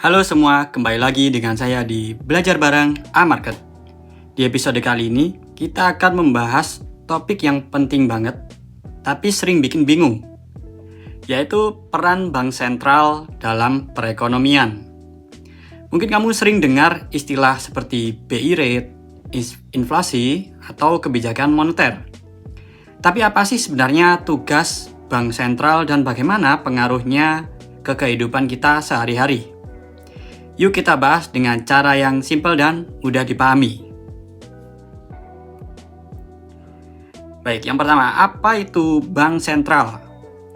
Halo semua, kembali lagi dengan saya di Belajar Bareng A-Market. Di episode kali ini, kita akan membahas topik yang penting banget, tapi sering bikin bingung, yaitu peran bank sentral dalam perekonomian. Mungkin kamu sering dengar istilah seperti BI rate, inflasi, atau kebijakan moneter. Tapi apa sih sebenarnya tugas bank sentral dan bagaimana pengaruhnya ke kehidupan kita sehari-hari? Yuk kita bahas dengan cara yang simpel dan mudah dipahami. Baik, yang pertama, apa itu bank sentral?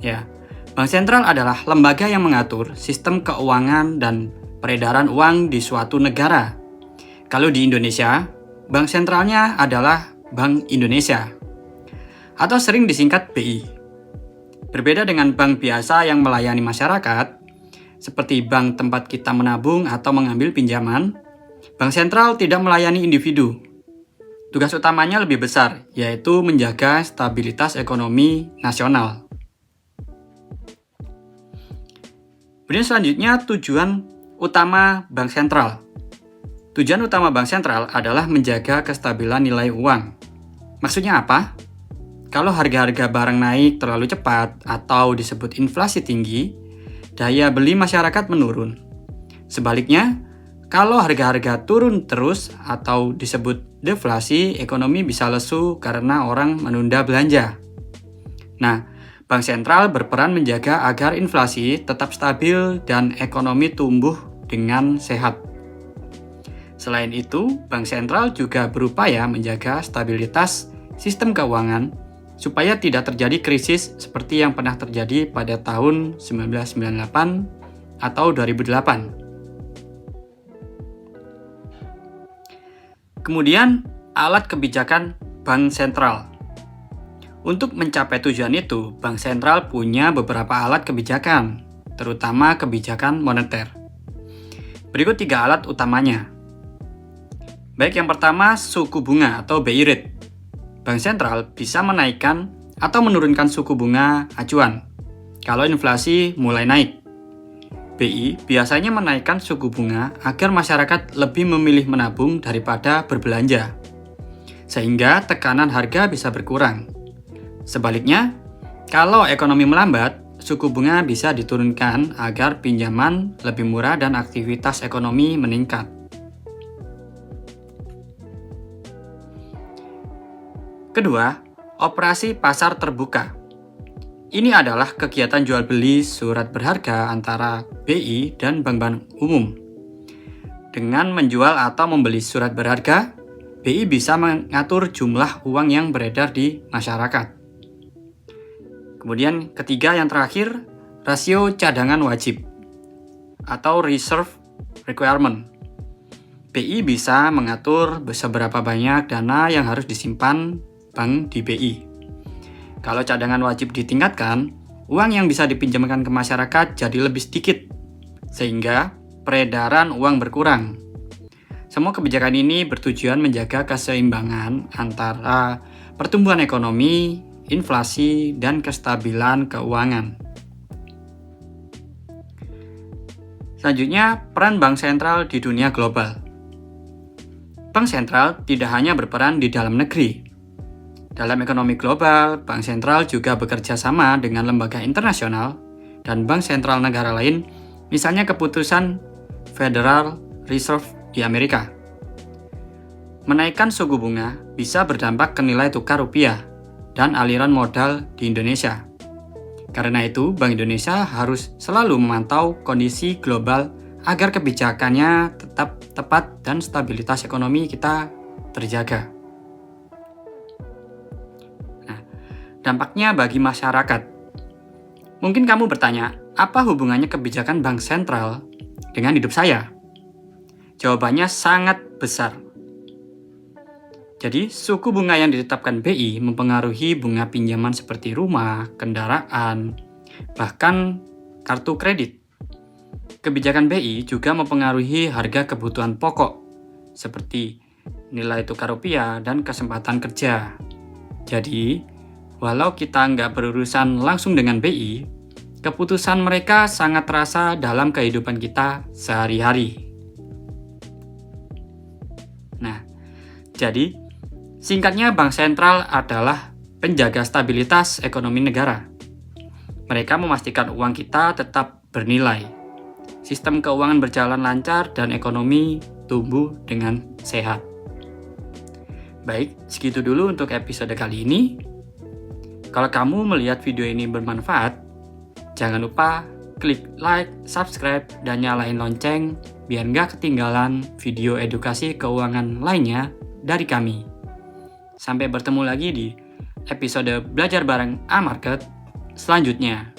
Ya, bank sentral adalah lembaga yang mengatur sistem keuangan dan peredaran uang di suatu negara. Kalau di Indonesia, bank sentralnya adalah Bank Indonesia, atau sering disingkat BI. Berbeda dengan bank biasa yang melayani masyarakat, seperti bank tempat kita menabung atau mengambil pinjaman, bank sentral tidak melayani individu. Tugas utamanya lebih besar, yaitu menjaga stabilitas ekonomi nasional. Kemudian selanjutnya, tujuan utama bank sentral. Tujuan utama bank sentral adalah menjaga kestabilan nilai uang. Maksudnya apa? Kalau harga-harga barang naik terlalu cepat atau disebut inflasi tinggi, daya beli masyarakat menurun. Sebaliknya, kalau harga-harga turun terus atau disebut deflasi, ekonomi bisa lesu karena orang menunda belanja. Nah, bank sentral berperan menjaga agar inflasi tetap stabil dan ekonomi tumbuh dengan sehat. Selain itu, bank sentral juga berupaya menjaga stabilitas sistem keuangan supaya tidak terjadi krisis seperti yang pernah terjadi pada tahun 1998 atau 2008. Kemudian, alat kebijakan bank sentral. Untuk mencapai tujuan itu, bank sentral punya beberapa alat kebijakan, terutama kebijakan moneter. Berikut 3 alat utamanya. Baik, yang pertama, suku bunga atau BI rate. Bank sentral bisa menaikkan atau menurunkan suku bunga acuan kalau inflasi mulai naik. BI biasanya menaikkan suku bunga agar masyarakat lebih memilih menabung daripada berbelanja, sehingga tekanan harga bisa berkurang. Sebaliknya, kalau ekonomi melambat, suku bunga bisa diturunkan agar pinjaman lebih murah dan aktivitas ekonomi meningkat. Kedua, operasi pasar terbuka. Ini adalah kegiatan jual beli surat berharga antara BI dan bank-bank umum. Dengan menjual atau membeli surat berharga, BI bisa mengatur jumlah uang yang beredar di masyarakat. Kemudian ketiga yang terakhir, rasio cadangan wajib atau reserve requirement. BI bisa mengatur seberapa banyak dana yang harus disimpan bank di BI. Kalau cadangan wajib ditingkatkan, uang yang bisa dipinjamkan ke masyarakat jadi lebih sedikit, sehingga peredaran uang berkurang. Semua kebijakan ini bertujuan menjaga keseimbangan antara pertumbuhan ekonomi, inflasi, dan kestabilan keuangan. Selanjutnya, peran bank sentral di dunia global. Bank sentral tidak hanya berperan di dalam negeri. Dalam ekonomi global, bank sentral juga bekerja sama dengan lembaga internasional dan bank sentral negara lain, misalnya keputusan Federal Reserve di Amerika. Menaikkan suku bunga bisa berdampak ke nilai tukar rupiah dan aliran modal di Indonesia. Karena itu, Bank Indonesia harus selalu memantau kondisi global agar kebijakannya tetap tepat dan stabilitas ekonomi kita terjaga. Dampaknya bagi masyarakat. Mungkin kamu bertanya, apa hubungannya kebijakan bank sentral dengan hidup saya? Jawabannya sangat besar. Jadi, suku bunga yang ditetapkan BI mempengaruhi bunga pinjaman seperti rumah, kendaraan, bahkan kartu kredit. Kebijakan BI juga mempengaruhi harga kebutuhan pokok, seperti nilai tukar rupiah dan kesempatan kerja. Jadi, walau kita nggak berurusan langsung dengan BI, keputusan mereka sangat terasa dalam kehidupan kita sehari-hari. Nah, jadi singkatnya bank sentral adalah penjaga stabilitas ekonomi negara. Mereka memastikan uang kita tetap bernilai, sistem keuangan berjalan lancar, dan ekonomi tumbuh dengan sehat. Baik, segitu dulu untuk episode kali ini. Kalau kamu melihat video ini bermanfaat, jangan lupa klik like, subscribe, dan nyalain lonceng biar nggak ketinggalan video edukasi keuangan lainnya dari kami. Sampai bertemu lagi di episode Belajar Bareng A-Market selanjutnya.